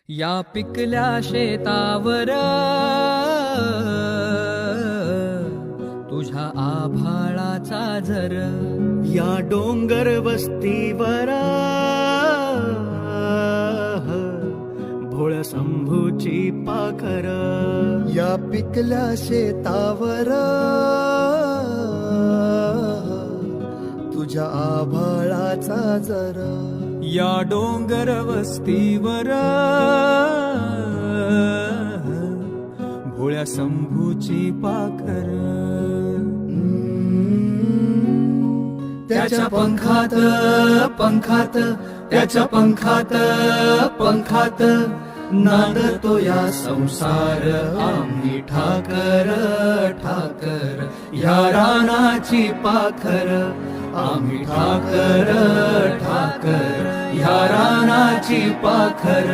या पिकल्या शेतावर तुझ्या आभाळाचा झर, या डोंगर वस्तीवर भोळ शंभूची पाखर, या पिकल्या शेतावर तुझ्या आभाळाचा जर, या डोंगर वस्तीवर भोळ्या शंभूची पाखर. त्याच्या पंखात पंखात त्याच्या पंखात पंखात नांदतो या संसार आम्ही ठाकर ठाकर, या रानाची पाखर आम्ही ठाकर ठाकर, या रानाची पाखर.